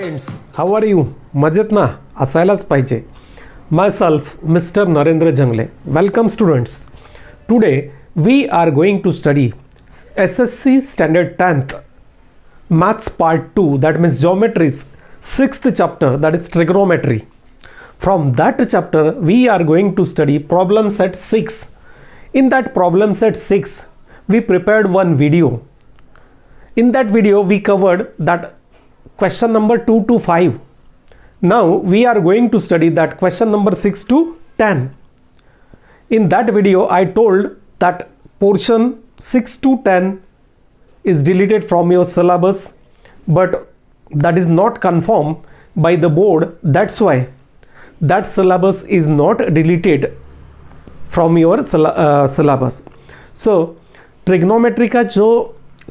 Friends, how are you? मजेत ना? असायलाच पाहिजे. My self mister Narendra Jangale. Welcome students. Today we are going to study SSC Standard 10th Maths Part 2, that means Geometry's 6th chapter, that is Trigonometry. From that chapter we are going to study problem set 6. In that problem set 6 we prepared one video. In that video we covered that question number 2 to 5. Now we are going to study that question number 6 to 10. In that video I told that portion 6 to 10 is deleted from your syllabus, but that is not confirmed by the board. That's why that syllabus is not deleted from your syllabus. So trigonometry का जो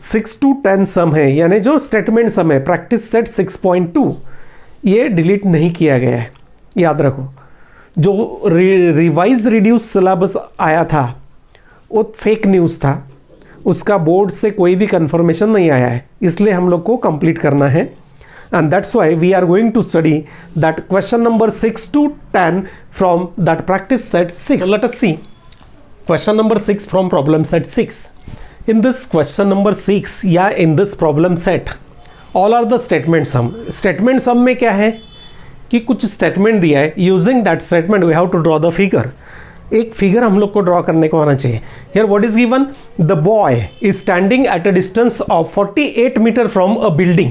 6 to 10 सम है, यानी जो statement सम है, practice set 6.2, ये delete नहीं किया गया है. याद रखो, जो रिवाइज रिड्यूस सिलेबस आया था वो फेक न्यूज़ था, उसका बोर्ड से कोई भी कंफर्मेशन नहीं आया है, इसलिए हम लोग को कंप्लीट करना है. And that's why we are going to study that question number 6 to 10 from that practice set 6. Let us see question number 6 from problem set 6. In this question number 6 या in this problem set all are the statement sum. Statement sum में क्या है कि कुछ statement दिया है, using that statement we have to draw the figure. एक figure हम लोग को ड्रॉ करने को आना चाहिए. Here what is given? The boy is standing at a distance of 48 meter from a building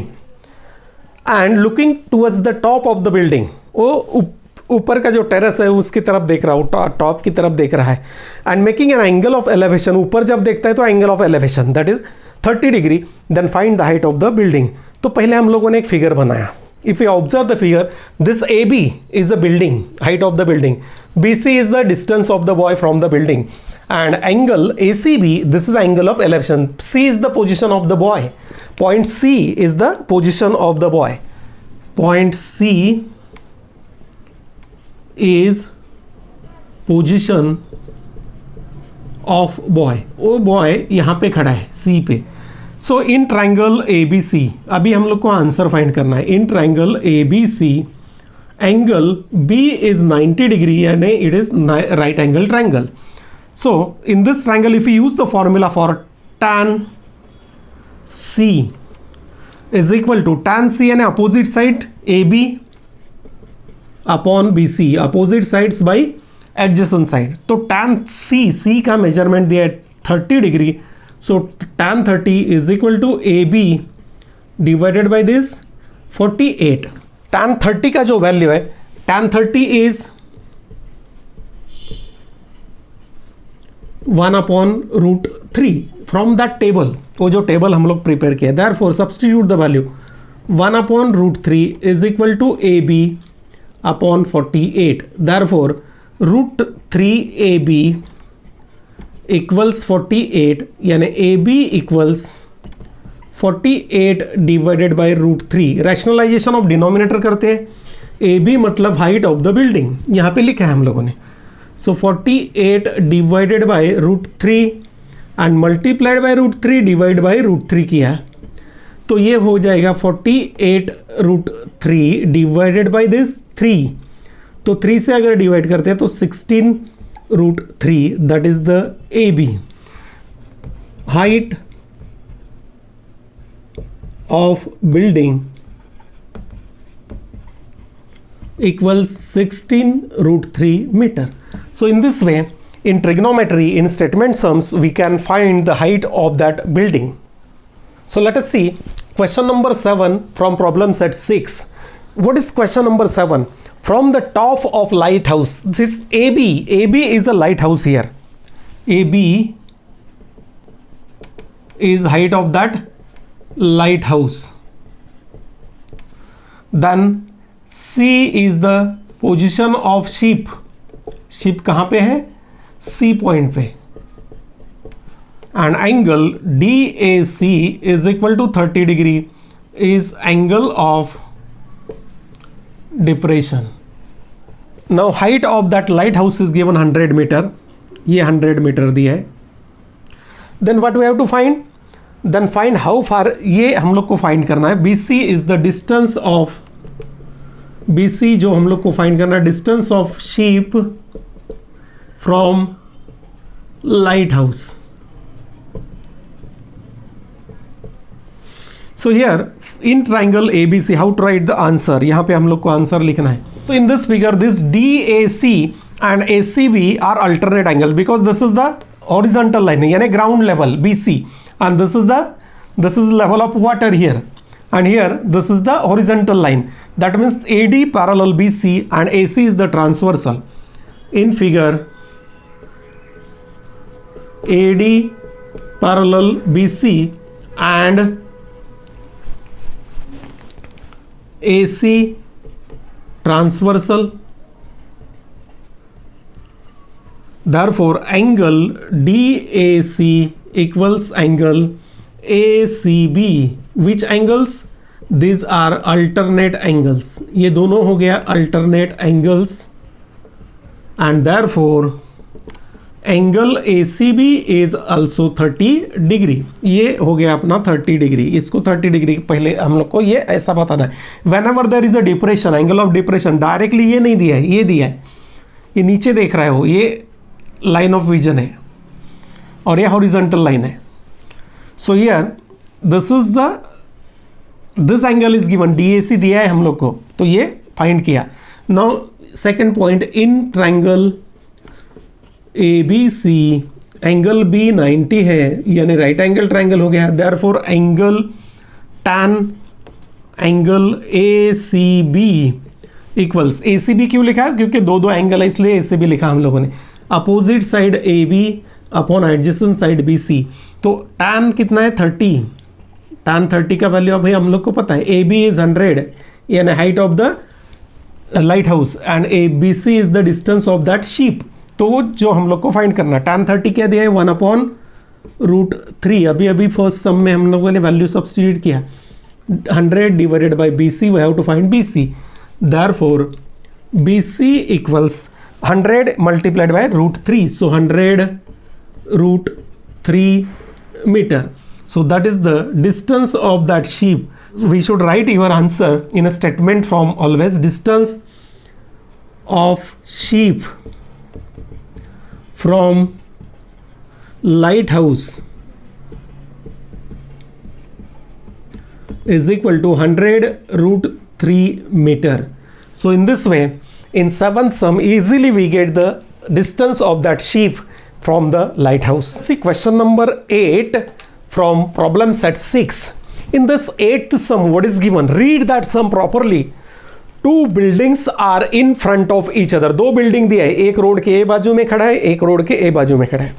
and looking towards the top of the building. वो ऊपर का जो टेरेस है उसकी तरफ देख रहा है, टॉप की तरफ देख रहा है. And making an angle of elevation, ऊपर जब देखता है तो angle of elevation that is 30 degree. Then find the height of the building. तो पहले हम लोगों ने एक फिगर बनाया. If you observe the figure, this AB is the building, height of the building. BC is the distance of the boy from the building and angle ACB, this is angle of elevation. C is the position of the boy. Point C is the position of the boy. Point C is position of boy. वो boy यहाँ पे खड़ा है C पे. सो इन triangle ABC, अभी हम लोग को आंसर फाइंड करना है. In triangle ABC angle B is 90 degree यानी it is right angle triangle. So in this triangle if you use the formula for tan C is equal to tan C यानी opposite side AB upon BC, opposite sides by adjacent side. तो tan C का measurement दिया है 30 degree. So tan 30 is equal to AB divided by this 48. tan 30 का जो value है, tan 30 is 1/√3 from that table. वो जो टेबल हम लोग प्रिपेयर किया, therefore substitute the value 1/√3 is equal to AB upon 48. Therefore √3AB equals 48, यानी AB equals 48 divided by √3. Rationalization of denominator करते हैं. AB मतलब हाइट ऑफ द बिल्डिंग, यहाँ पे लिखा है हम लोगों ने. सो 48 divided by √3 and multiplied by √3 divide by √3 किया, तो ये हो जाएगा 48√3 डिवाइडेड बाई दिस 3. तो 3 से अगर डिवाइड करते हैं तो 16√3, that is the AB. Height of building equals 16√3 meter. So in this way, in trigonometry, in statement sums, we can find the height of that building. So let us see question number 7 from problem set 6. What is question number 7? From the top of lighthouse, this AB is a lighthouse here. AB is height of that lighthouse. Then C is the position of ship. Ship कहाँ पे है? C point पे. And angle DAC is equal to 30 degree is angle of depression. Now height of that lighthouse is given 100 meter. ये 100 meter दिया है. Then what we have to find? Then find how far, ये हम लोग को find करना है. BC is the distance of BC जो हम लोग को फाइंड करना है, distance of ship from lighthouse. So here in triangle ABC, how to write the answer? यहाँ पे हम लोग को आंसर लिखना है. So in this figure, this DAC and ACB are alternate angles because this is the horizontal line, यानी ground level BC, and this is the level of water here, and here this is the horizontal line. That means AD parallel BC and AC is the transversal. In figure, AD parallel BC and AC transversal. Therefore angle DAC equals angle ACB. Which angles? These are alternate angles. ये दोनों हो गया alternate angles, and therefore angle ACB is also 30 degree. ये हो गया अपना 30 degree. इसको 30 degree पहले हम लोग को ये ऐसा बताना है. Whenever there is a depression, angle of depression, directly ये नहीं दिया है, ये दिया है, ये नीचे देख रहे हो, ये लाइन ऑफ विजन है और ये हॉरिजॉन्टल लाइन है. सो here this angle is given, DAC दिया है हम लोग को, तो ये फाइंड किया. नाउ सेकेंड पॉइंट, इन ट्राइंगल ABC एंगल B 90 है, यानी राइट एंगल ट्राइंगल हो गया. Therefore angle tan angle ACB equals, ACB क्यों लिखा है? क्योंकि दो एंगल है इसलिए ACB लिखा हम लोगों ने. Opposite side AB upon adjacent side BC. तो tan कितना है? 30. tan 30 का वैल्यू भाई हम लोग को पता है. AB इज 100, यानी height of the light house, and ABC is the distance of that sheep. तो जो हम लोग को फाइंड करना, tan 30 क्या दिया है? 1/√3. अभी फर्स्ट सम में हम लोगों ने वैल्यू सब्स्टिट्यूट किया. 100 divided by BC, we have to find BC. Therefore BC equals 100 multiplied by √3, so 100√3 meter. So that is the distance of that sheep. So we should write your answer in a statement form always. Distance of sheep from lighthouse is equal to 100√3 meter. So in this way, in seventh sum, easily we get the distance of that sheep from the lighthouse. See question number 8 from problem set 6. In this 8th sum, what is given? Read that sum properly. Two buildings are in front of each other. दो building दिया है, एक road के ए बाजू में खड़ा है, एक रोड के ए बाजू में खड़ा है.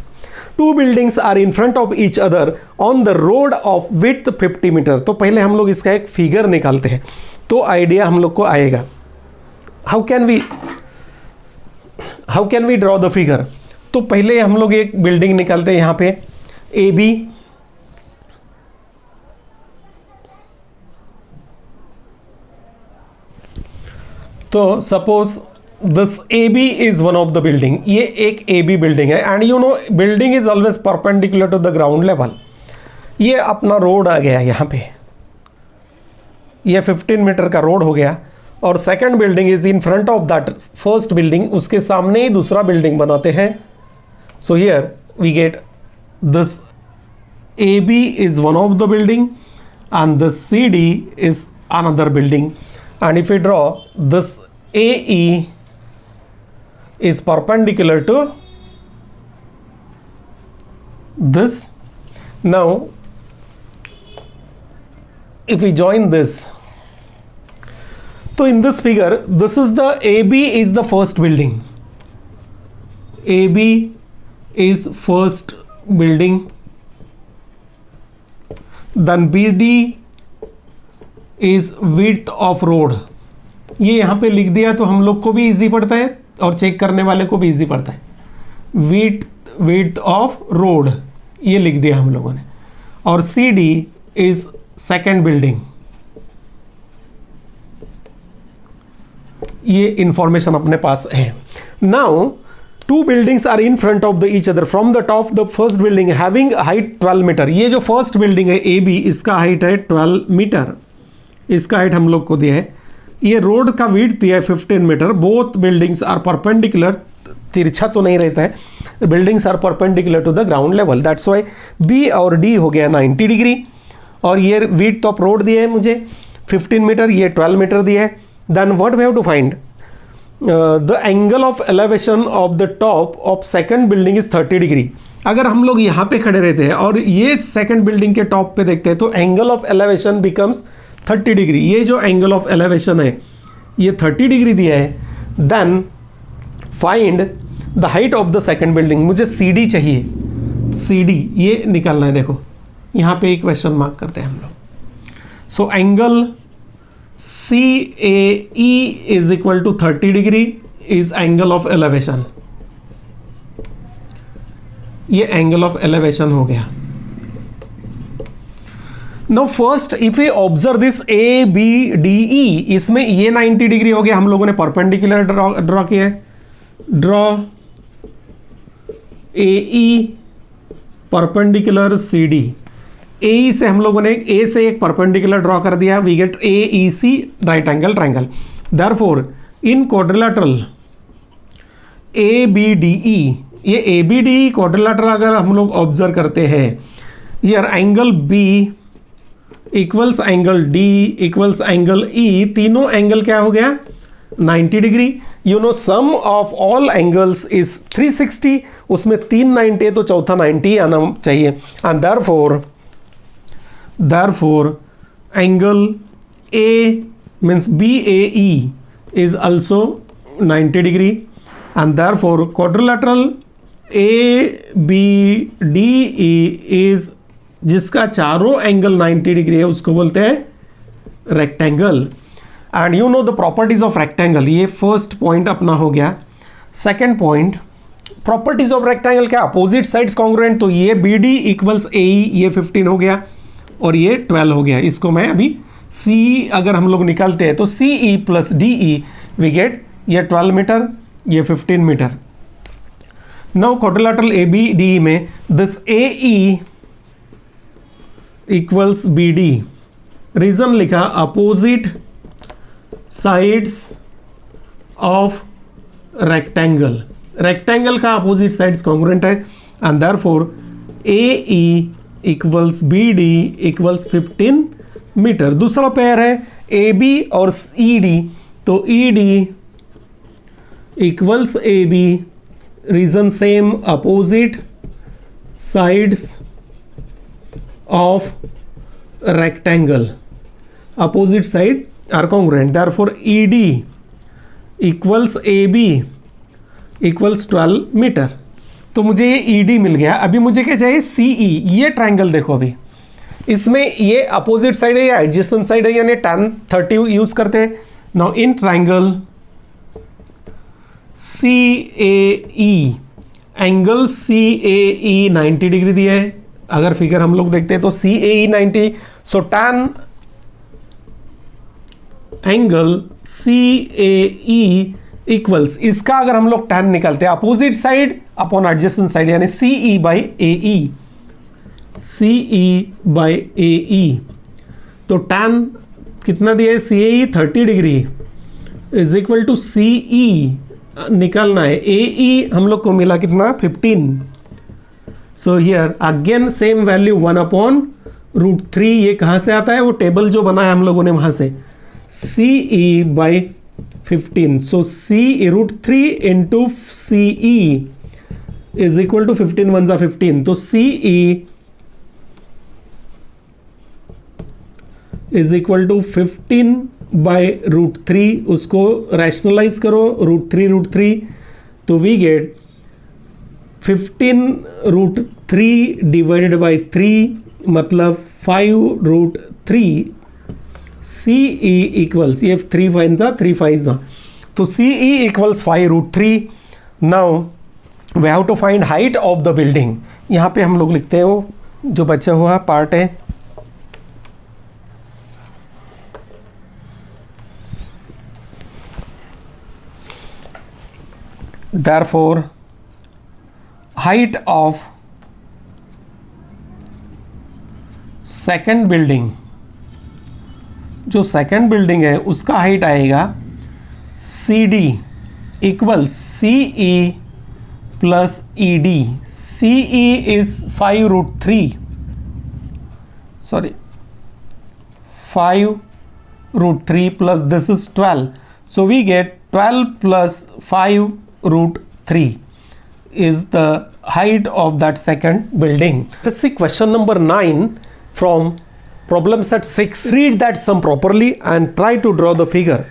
Two buildings are in front of each other on the road of width 50 metre. तो पहले हम लोग इसका एक फिगर निकालते हैं, तो आइडिया हम लोग को आएगा. How can we draw the figure? तो पहले हम लोग एक बिल्डिंग निकालते हैं यहाँ पे AB. तो suppose this AB is one of the building. ये एक AB बिल्डिंग है, and you know building is always perpendicular to the ground level. ये अपना रोड आ गया यहाँ पे, ये 15 मीटर का रोड हो गया, और second building is in front of that first building. उसके सामने ही दूसरा बिल्डिंग बनाते हैं. So here we get this AB is one of the building and this CD is another building. And if we draw, this AE is perpendicular to this. Now if we join this, so in this figure, this is the AB is the first building. AB is first building. Then BD is width of road. ये यहाँ पे लिख दिया तो हम लोग को भी इजी पड़ता है और चेक करने वाले को भी इजी पड़ता है. विड्थ ऑफ रोड ये लिख दिया हम लोगों ने. और CD इज सेकेंड बिल्डिंग. ये इंफॉर्मेशन अपने पास है. Now two buildings are in front of the each other from the top the first building having height 12 metre. ये जो फर्स्ट बिल्डिंग है AB, इसका हाइट है 12 मीटर. इसका हाइट हम लोग को दिया है ये रोड का विड्थ दिया है 15 metre, both buildings are perpendicular, तिरछा तो नहीं रहता है, buildings are perpendicular to the ground level, that's why B और डी हो गया 90 डिग्री। और ये विड्थ ऑफ रोड दिया है मुझे 15 मीटर, ये 12 मीटर दिया है। Then what we have to find the angle of elevation of the top of second building is 30 degree. अगर हम लोग यहाँ पे खड़े रहते हैं और ये सेकंड बिल्डिंग के टॉप पे देखते हैं तो angle of elevation becomes 30 degree. ये जो एंगल ऑफ एलिवेशन है ये 30 डिग्री दिया है। Then find the height of the second building, मुझे सी डी चाहिए, सी डी ये निकालना है। देखो यहाँ पे एक क्वेश्चन मार्क करते हैं हम लोग। So angle C A E is equal to 30 degree is angle of elevation, ये एंगल ऑफ एलिवेशन हो गया। Now first if you observe this A B D E, इसमें ये 90 डिग्री हो गया, हम लोगों ने परपेंडिकुलर ड्रॉ किया है। Draw a E perpendicular C D, ए से हम लोगों ने ए से एक परपेंडिकुलर ड्रॉ कर दिया, we get A E C right angle triangle. Therefore in quadrilateral A B D E, ये ए बी डी क्वाड्रिलेटरल अगर हम लोग ऑब्जर्व करते हैं, यार angle B equals angle D equals angle E, तीनों एंगल क्या हो गया 90 degree. You know sum of all angles is 360, उसमें 390 है तो चौथा 90 आना चाहिए। And therefore angle A means B A E is also 90 degree and therefore quadrilateral A B D E is, जिसका चारों एंगल 90 डिग्री है उसको बोलते हैं rectangle. And you know the properties of rectangle, ये फर्स्ट पॉइंट अपना हो गया। Second point properties of rectangle क्या, अपोजिट साइड्स कॉन्ग्रुएंट, तो ये बी डी इक्वल्स ए ई, ये 15 हो गया और ये 12 हो गया। इसको मैं अभी सी अगर हम लोग निकालते हैं तो C E plus D E we get ये 12 मीटर, ये 15 metre. Now quadrilateral A B D में this A E equals B D, reason लिखा opposite sides of rectangle, rectangle का अपोजिट साइड्स कॉन्ग्रुएंट है and therefore A E equals B D equals 15 metre. दूसरा pair है A B और E D, तो E D equals A B, reason same opposite sides of rectangle, opposite side are congruent, therefore E D equals A B equals 12 metre. तो मुझे ये E D मिल गया। अभी मुझे क्या चाहिए सी ई, ये ट्रायंगल देखो अभी इसमें ये अपोजिट साइड है या एडजेसेंट साइड है, यानी tan 30 यूज करते हैं। Now in triangle C A E, angle C A E 90 degree दिया है। अगर फिगर हम लोग देखते हैं तो C A E 90, so tan angle C A E equals, इसका अगर हम लोग tan निकालते हैं opposite side upon adjacent side, यानी C E by A E, C E by ए ई, तो tan कितना दिया है सी A E 30 degree is equal to सी ई निकालना है, ए ई हम लोग को मिला कितना 15। So here again same value 1/√3, ये कहाँ से आता है, वो टेबल जो बना है हम लोगों ने वहाँ से, C E by 15, so C √3 into C E is equal to 15 1 जा 15, तो C E is equal to 15/√3, उसको रैशनलाइज करो √3 तो वी गेट 15√3 डिवाइडेड बाई 3 मतलब 5√3, सी ई इक्वल्स, ये 3 5 था 3 5 था, तो C E equals 5√3। Now we have to find height of the building. यहाँ पे हम लोग लिखते हैं वो जो बचा हुआ पार्ट है, therefore height of second building जो सेकंड बिल्डिंग है उसका हाइट आएगा C D equal C E plus E D. C E is 5√3, sorry 5√3 plus this is 12. So we get 12 plus 5√3 is the height of that second building. Let's see question number 9 from problem set 6. Read that sum properly and try to draw the figure.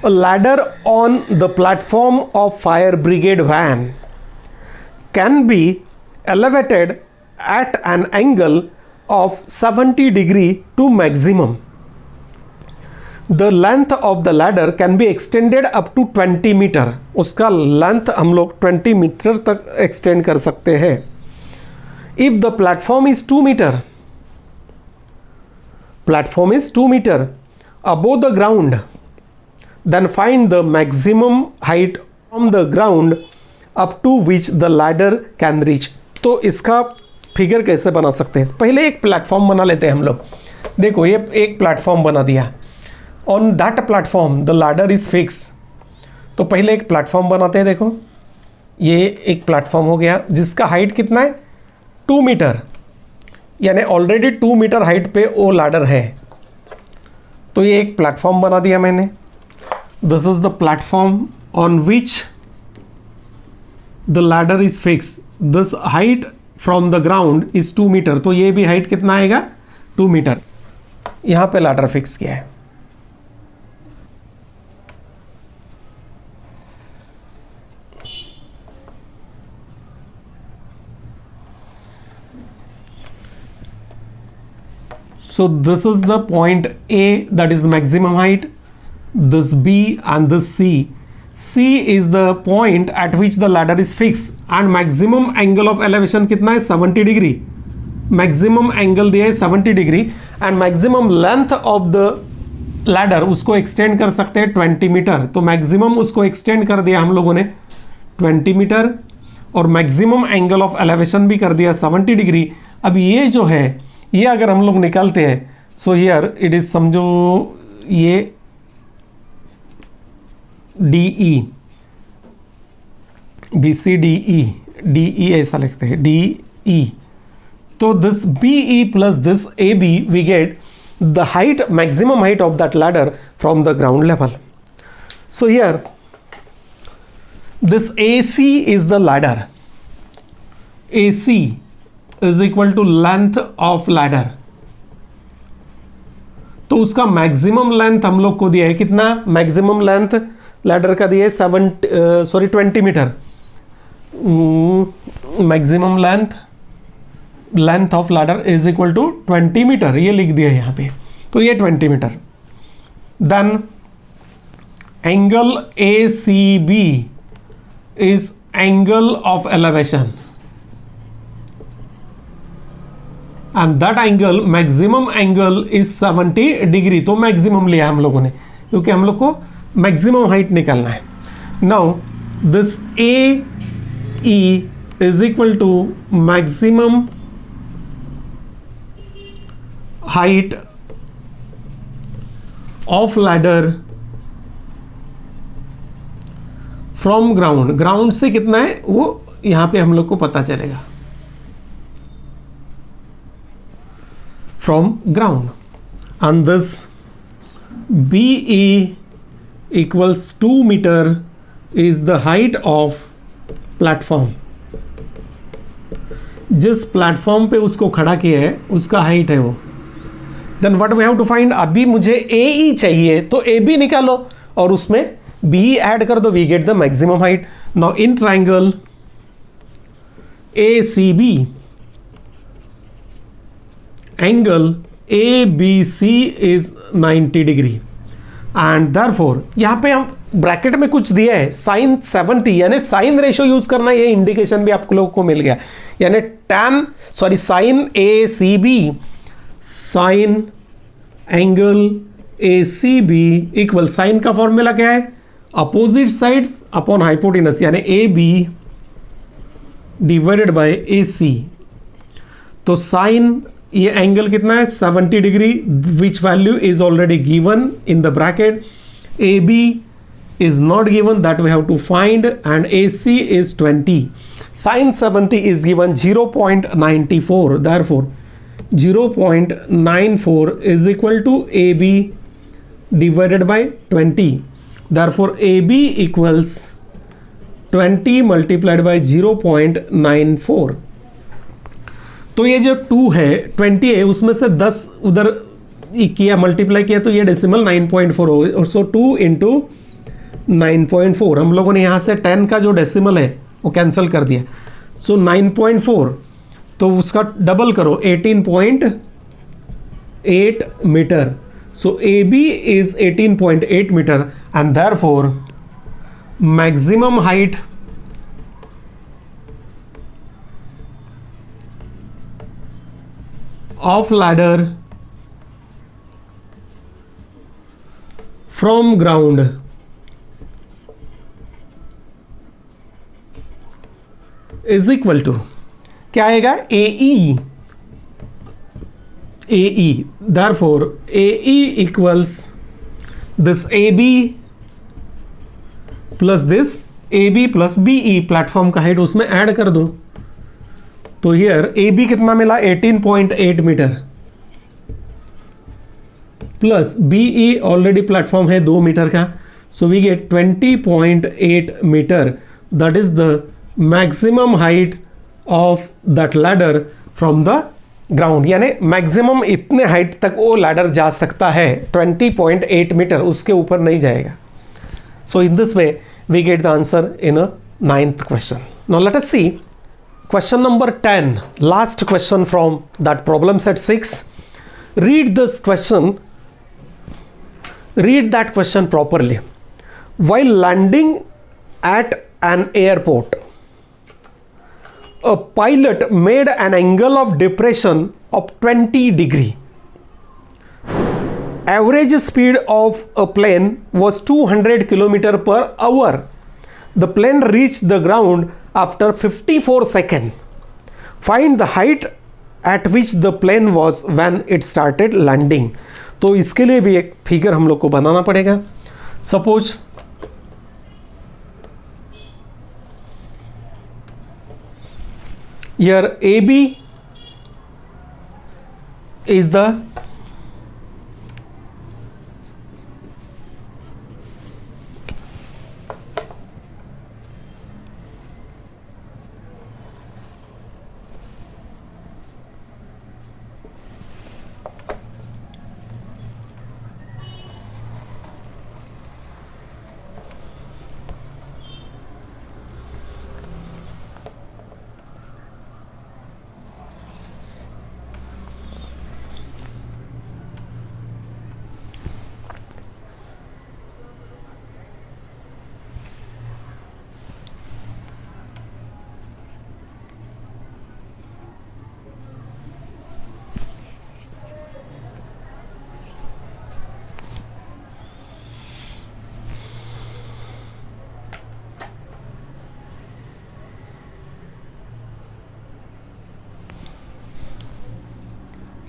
A ladder on the platform of fire brigade van can be elevated at an angle of 70 degree to maximum. The length of the ladder can be extended up to 20 metre. उसका length हम लोग 20 metre तक extend कर सकते हैं. If the platform is 2 metre, platform is 2 metre above the ground, then find the maximum height from the ground up to which the ladder can reach. तो इसका figure कैसे बना सकते हैं? पहले एक प्लेटफॉर्म बना लेते हैं हम लोग. देखो ये एक प्लेटफॉर्म बना दिया. On that platform the ladder is fix. तो पहले एक प्लेटफॉर्म बनाते हैं. देखो ये एक प्लेटफॉर्म हो गया जिसका हाइट कितना है 2 मीटर, यानी ऑलरेडी 2 मीटर हाइट पे वो लैडर है. तो ये एक प्लेटफॉर्म बना दिया मैंने. This is the platform on which the ladder is fix. This height from the ground is 2 metre. तो ये भी हाइट कितना आएगा 2 मीटर. यहां पे लैडर फिक्स किया है. So this is the point A, that is the maximum height, this B and this C. C is the point at which the ladder is fixed and maximum angle of elevation कितना है 70 degree. maximum angle दिया है 70 degree and maximum length of the ladder उसको extend कर सकते हैं 20 metre. तो maximum उसको extend कर दिया हम लोगों ने 20 मीटर और maximum angle of elevation भी कर दिया 70 डिग्री. अब ये जो है ये अगर हम लोग निकालते हैं सो हियर इट इज, समझो ये D E, B C D E, D E ऐसा लिखते हैं डी ई. तो this B E plus this A B we get the height, maximum height of that ladder from the ground level. So here this A C is the ladder. A C is equal to length of ladder. तो उसका maximum length हम लोग को दिया है कितना? Maximum length ladder का दिया है 20 metre. Maximum length of ladder is equal to 20 metre. ये लिख दिया है यहां पे. तो ये 20 metre. Then angle A C B is angle of elevation and that angle, maximum angle is 70 degree. तो मैक्सिमम लिया हम लोगों ने क्योंकि हम लोग को मैक्सिमम हाइट निकालना है. Now this A E is equal to maximum height of ladder from ground. Ground से कितना है वो यहां पे हम लोग को पता चलेगा. from ground, and this BE equals 2 meter is the height of platform. जिस प्लेटफॉर्म पे उसको खड़ा किया है उसका हाइट है वो. Then what we have to find. अभी मुझे AE चाहिए तो AB निकालो और उसमें BE ऐड कर दो. We get the maximum height. Now in triangle ACB angle ABC is 90 degree and therefore यहाँ पे हम ब्रैकेट में कुछ दिया है sin 70, यानी साइन रेशियो यूज करना. ये इंडिकेशन भी आप लोगों को मिल गया. यानी sin ACB sin angle ACB equal, sine का फॉर्मूला क्या है? अपोजिट साइड्स अपॉन हाइपोटेनस, यानी AB डिवाइडेड बाय AC. तो साइन ये एंगल कितना है 70 degree, which value is already given in the bracket. A B is not given, that we have to find, and AC is 20. Sin 70 is given 0.94. Therefore 0.94 is equal to AB divided by 20. Therefore AB equals 20 multiplied by 0.94. तो ये जो 2 है 20 है, उसमें से 10 उधर किया, multiply किया, तो ये डेसिमल 9.4 हो. सो 2 इंटू 9.4. हम लोगों ने यहाँ से 10 का जो डेसिमल है वो कैंसिल कर दिया. सो 9.4, तो उसका डबल करो 18.8 metre. So A B is 18.8 metre and therefore maximum height of ladder from ground is equal to क्या आएगा, AE. Therefore AE equals this AB plus this AB plus BE. Platform का height उसमें add कर दो. तो हियर AB कितना मिला 18.8 metre plus BE already platform है 2 मीटर का. So we get 20.8 metre. That is the maximum height of that ladder from the ground. यानी मैक्सिमम इतने हाइट तक वो लैडर जा सकता है 20.8 मीटर, उसके ऊपर नहीं जाएगा. So in this way we get the answer in a 9th question. Now let us see question number 10, last question from that problem set 6. Read this question, read that question properly. While landing at an airport, a pilot made an angle of depression of 20 degree. Average speed of a plane was 200 km per hour. The plane reached the ground after 54 seconds. Find the height at which the plane was when it started landing. तो इसके लिए भी एक figure हम लोग को बनाना पड़ेगा. Suppose here AB is the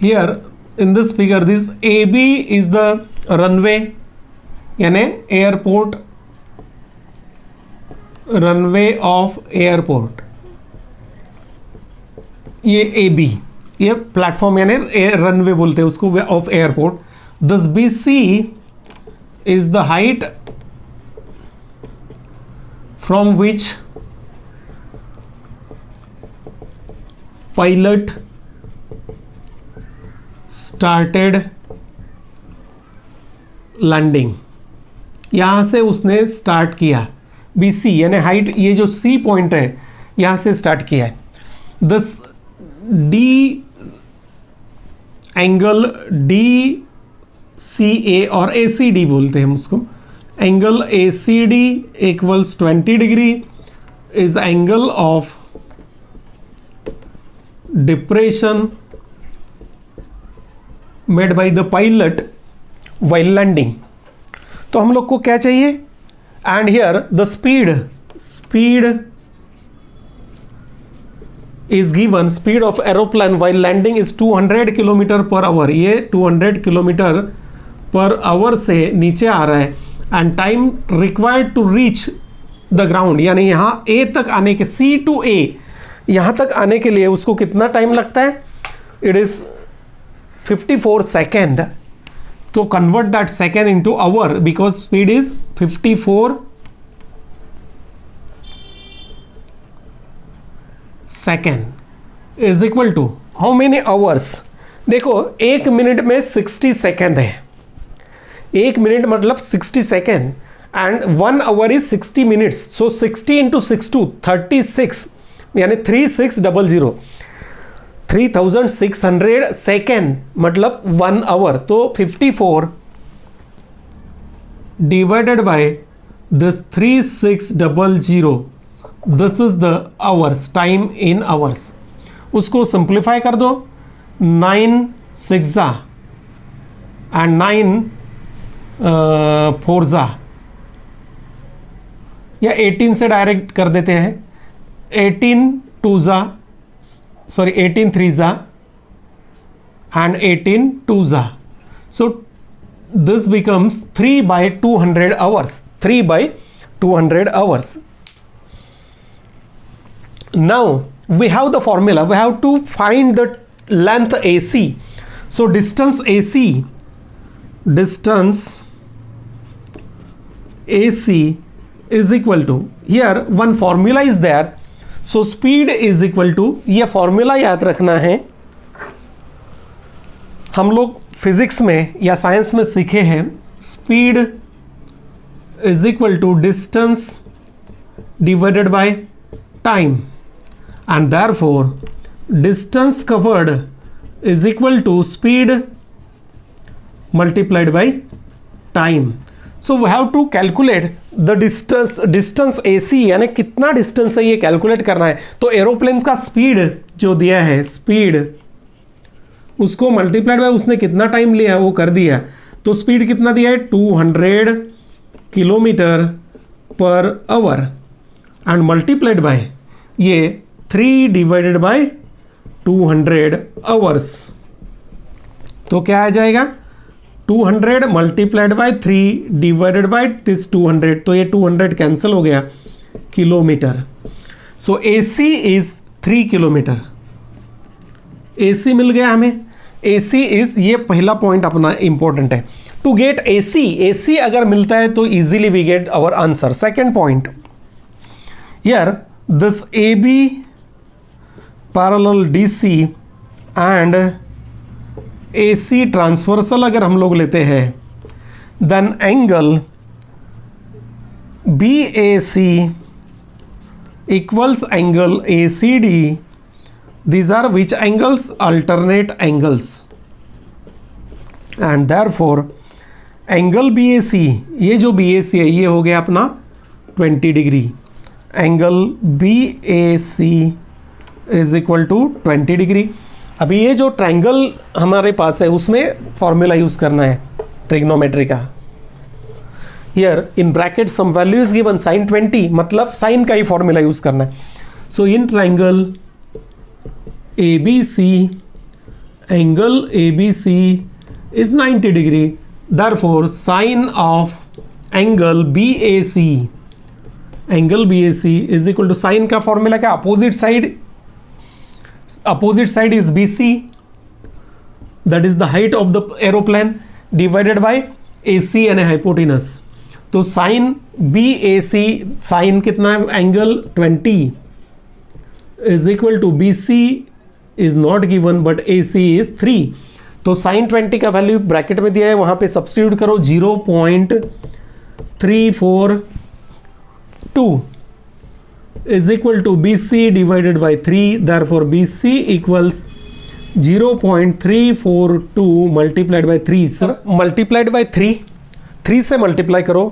here in this figure this AB is the runway यानी एयरपोर्ट, रनवे ऑफ एयरपोर्ट. ये AB ये प्लेटफॉर्म यानी रनवे बोलते हैं उसको of airport. This BC is the height from which pilot started landing. यहां से उसने स्टार्ट किया. BC यानी हाइट, ये जो C पॉइंट है यहां से स्टार्ट किया है. दिस D एंगल DCA और ACD बोलते हैं हम उसको. Angle ACD equals 20 degree is angle of depression made by the pilot while landing. तो हम लोग को क्या चाहिए, and here the speed is given speed of aeroplane while landing is 200 kilometre per hour, ये 200 किलोमीटर पर आवर से नीचे आ रहा है, and time required to reach the ground, यानी यहाँ ए तक आने के, सी टू ए यहाँ तक आने के लिए उसको कितना टाइम लगता है, इट इज 54 सेकेंड. तो convert that second into hour because speed is 54 second is equal to how many hours. देखो एक मिनट में 60 सेकेंड है, एक मिनट मतलब 60 second, and 1 our is 60 minutes. So 60 into 36 यानी 3600, 3600 सेकेंड मतलब 1 आवर. तो 54 divided by this 3600, this is the hours, time in hours. उसको सिंप्लीफाई कर दो, 9 6 एंड 9 4 या 18 से डायरेक्ट कर देते हैं, 18 3 and 18 2 so this becomes 3/200 hours, 3/200 hours. Now we have the formula, we have to find the length AC. So distance AC is equal to, here one formula is there. So speed is equal to, ये formula याद रखना है, हम लोग physics में या science में सीखे हैं. Speed is equal to distance divided by time, and therefore distance covered is equal to speed multiplied by time. So we have to calculate the distance AC, यानी कितना डिस्टेंस है ये कैलकुलेट करना है. तो एरोप्लेन का स्पीड जो दिया है, स्पीड उसको मल्टीप्लाइड बाय उसने कितना टाइम लिया है वो कर दिया. तो स्पीड कितना दिया है, 200 kilometre per our, and multiplied by ये 3 डिवाइडेड बाय 200 आवर्स. तो क्या आ जाएगा, 200 multiplied by 3 divided by this 200, तो ये 200 कैंसिल हो गया, kilometre. So AC is 3 kilometre. AC मिल गया हमें. AC इज, ये पहला पॉइंट अपना इंपॉर्टेंट है. टू गेट AC अगर मिलता है तो easily we get our answer. Second point, here this AB parallel DC and AC transversal अगर हम लोग लेते हैं, then angle BAC equals angle ACD. These are which angles? Alternate angles. And therefore angle BAC, ये जो BAC है ये हो गया अपना 20 degree. Angle BAC is equal to 20 degree. अभी ये जो ट्रायंगल हमारे पास है उसमें फॉर्मूला यूज करना है ट्रिग्नोमेट्री का. Here in bracket some value is given sin 20, मतलब साइन का ही फॉर्मूला यूज करना है. So in triangle ABC, angle ABC is 90 degree. Therefore sin of angle BAC is equal to sin का formula क्या, opposite side is BC, that is the height of the aeroplane, divided by AC यानी hypotenuse. तो sin BAC, sin कितना है, angle 20 is equal to BC is not given but AC is 3. तो sin 20 का value bracket में दिया है, वहां पे सब्स्टिट्यूट करो, 0.342 is equal to BC divided by 3. Therefore BC equals 0.342 multiplied by 3. Sir multiplied by 3 से मल्टीप्लाई करो,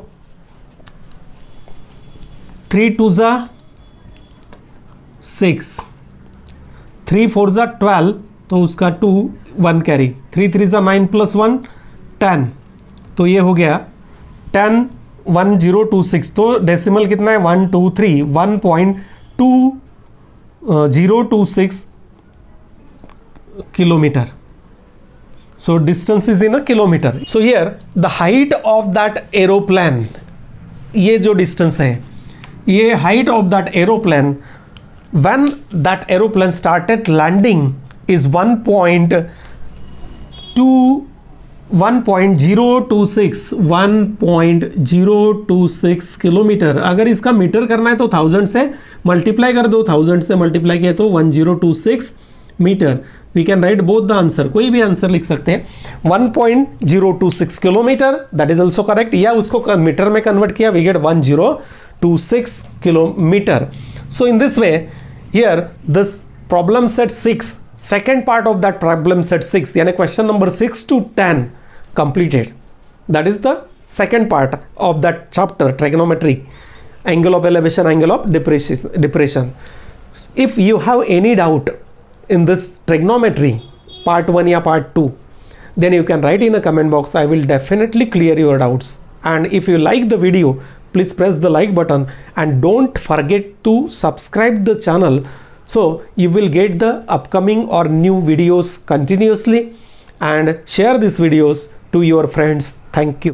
3 2 6, 3 4 12, तो उसका 2 1 कैरी, 3 3 9 + 1 10, तो ये हो गया 10 1026. तो डेसिमल कितना है, 123, 1.2 026 kilometer. So distance is in a kilometer. So here the height of that aeroplane, ये जो distance है, ये height of that aeroplane when that aeroplane started landing is 1.026 kilometre. अगर इसका मीटर करना है तो 1000 से मल्टीप्लाई कर दो, 1000 से मल्टीप्लाई किया तो 1026 metre. We can write both the answer, कोई भी आंसर लिख सकते हैं. 1.026 kilometre, that is also correct. या उसको मीटर में कन्वर्ट किया, we get 1026 kilometre. So in this way here this problem set 6, second part of that problem set 6, यानी question number 6 to 10 completed. That is the second part of that chapter, trigonometry, angle of elevation, angle of depression. If you have any doubt in this trigonometry part 1 या part 2, then you can write in a comment box. I will definitely clear your doubts. And if you like the video, please press the like button and don't forget to subscribe the channel, so you will get the upcoming or new videos continuously, and share these videos to your friends. Thank you.